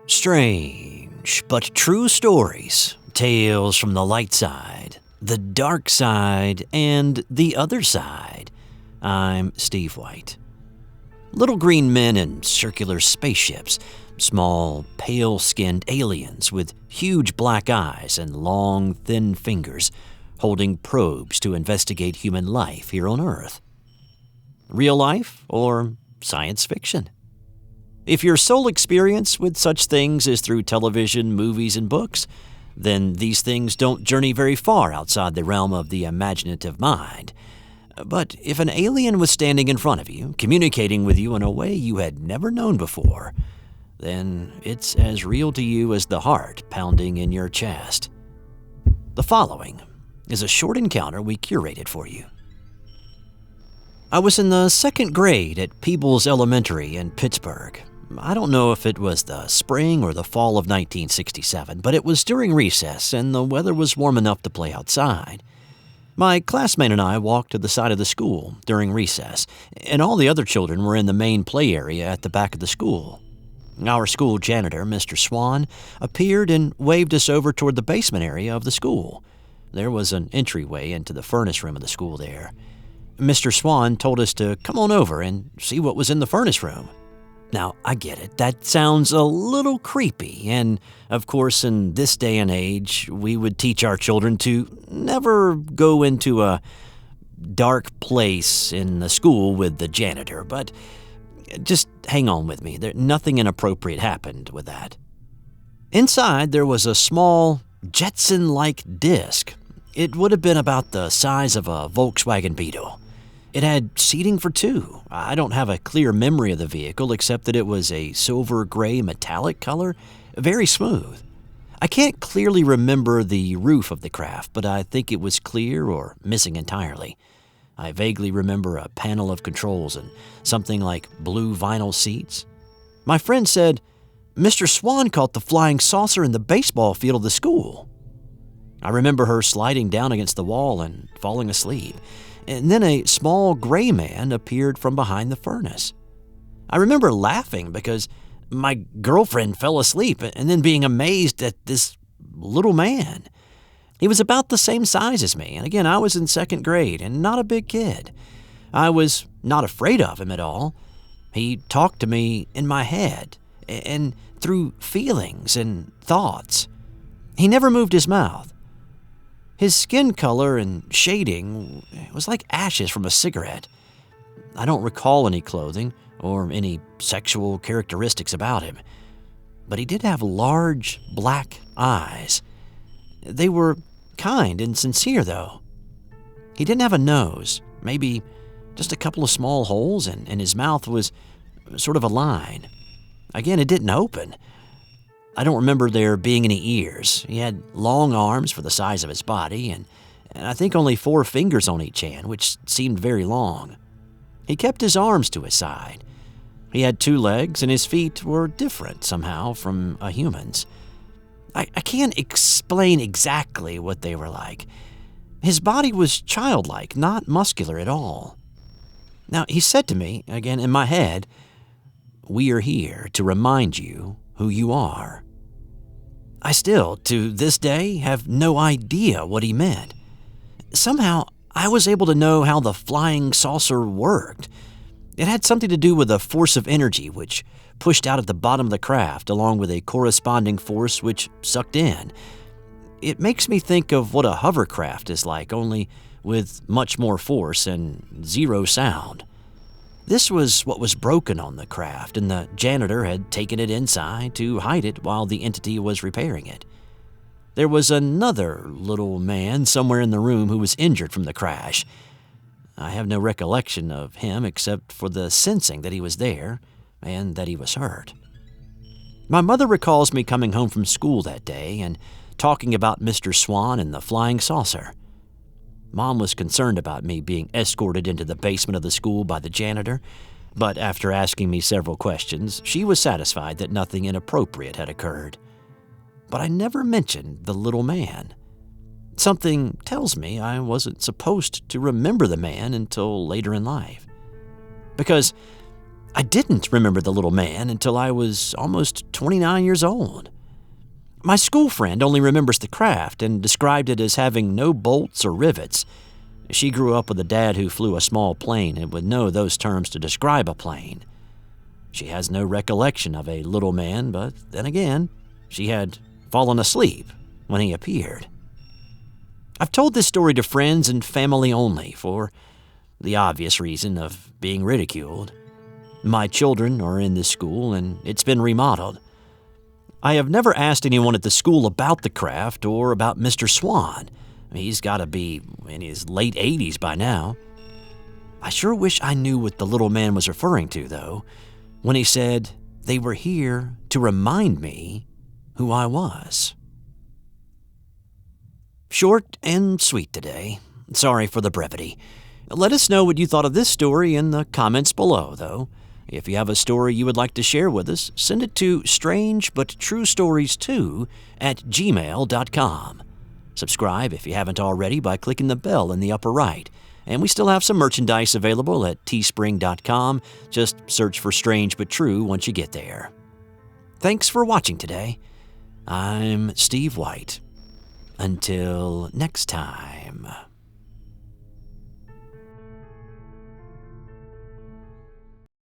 Strange but true stories, tales from the light side, the dark side, and the other side. I'm Steve White. Little green men in circular spaceships, small, pale-skinned aliens with huge black eyes and long, thin fingers, holding probes to investigate human life here on Earth. Real life or science fiction? If your sole experience with such things is through television, movies, and books, then these things don't journey very far outside the realm of the imaginative mind. But if an alien was standing in front of you, communicating with you in a way you had never known before, then it's as real to you as the heart pounding in your chest. The following is a short encounter we curated for you. I was in the second grade at Peebles Elementary in Pittsburgh. I don't know if it was the spring or the fall of 1967, but it was during recess and the weather was warm enough to play outside. My classmate and I walked to the side of the school during recess, and all the other children were in the main play area at the back of the school. Our school janitor, Mr. Swan, appeared and waved us over toward the basement area of the school. There was an entryway into the furnace room of the school there. Mr. Swan told us to come on over and see what was in the furnace room. Now, I get it. That sounds a little creepy, and of course, in this day and age, we would teach our children to never go into a dark place in the school with the janitor, but just hang on with me. Nothing inappropriate happened with that. Inside, there was a small Jetson-like disc. It would have been about the size of a Volkswagen Beetle. It had seating for two. I don't have a clear memory of the vehicle except that it was a silver-gray metallic color, very smooth. I can't clearly remember the roof of the craft, but I think it was clear or missing entirely. I vaguely remember a panel of controls and something like blue vinyl seats. My friend said, "Mr. Swan caught the flying saucer in the baseball field of the school." I remember her sliding down against the wall and falling asleep. And then a small gray man appeared from behind the furnace. I remember laughing because my girlfriend fell asleep and then being amazed at this little man. He was about the same size as me, and again, I was in second grade and not a big kid. I was not afraid of him at all. He talked to me in my head and through feelings and thoughts. He never moved his mouth. His skin color and shading was like ashes from a cigarette. I don't recall any clothing or any sexual characteristics about him, but he did have large black eyes. They were kind and sincere, though. He didn't have a nose, maybe just a couple of small holes, and his mouth was sort of a line. Again, it didn't open. I don't remember there being any ears. He had long arms for the size of his body, and I think only 4 fingers on each hand, which seemed very long. He kept his arms to his side. He had 2 legs, and his feet were different somehow from a human's. I can't explain exactly what they were like. His body was childlike, not muscular at all. Now, he said to me, again in my head, "We are here to remind you who you are." I still, to this day, have no idea what he meant. Somehow, I was able to know how the flying saucer worked. It had something to do with a force of energy which pushed out at the bottom of the craft, along with a corresponding force which sucked in. It makes me think of what a hovercraft is like, only with much more force and 0 sound. This was what was broken on the craft, and the janitor had taken it inside to hide it while the entity was repairing it. There was another little man somewhere in the room who was injured from the crash. I have no recollection of him except for the sensing that he was there and that he was hurt. My mother recalls me coming home from school that day and talking about Mr. Swan and the flying saucer. Mom was concerned about me being escorted into the basement of the school by the janitor, but after asking me several questions, she was satisfied that nothing inappropriate had occurred. But I never mentioned the little man. Something tells me I wasn't supposed to remember the man until later in life. Because I didn't remember the little man until I was almost 29 years old. My school friend only remembers the craft and described it as having no bolts or rivets. She grew up with a dad who flew a small plane and would know those terms to describe a plane. She has no recollection of a little man, but then again, she had fallen asleep when he appeared. I've told this story to friends and family only for the obvious reason of being ridiculed. My children are in this school and it's been remodeled. I have never asked anyone at the school about the craft or about Mr. Swan. He's got to be in his late 80s by now. I sure wish I knew what the little man was referring to, though, when he said they were here to remind me who I was. Short and sweet today. Sorry for the brevity. Let us know what you thought of this story in the comments below, though. If you have a story you would like to share with us, send it to strangebutTrueStories2@gmail.com. Subscribe if you haven't already by clicking the bell in the upper right. And we still have some merchandise available at teespring.com. Just search for Strange But True once you get there. Thanks for watching today. I'm Steve White. Until next time.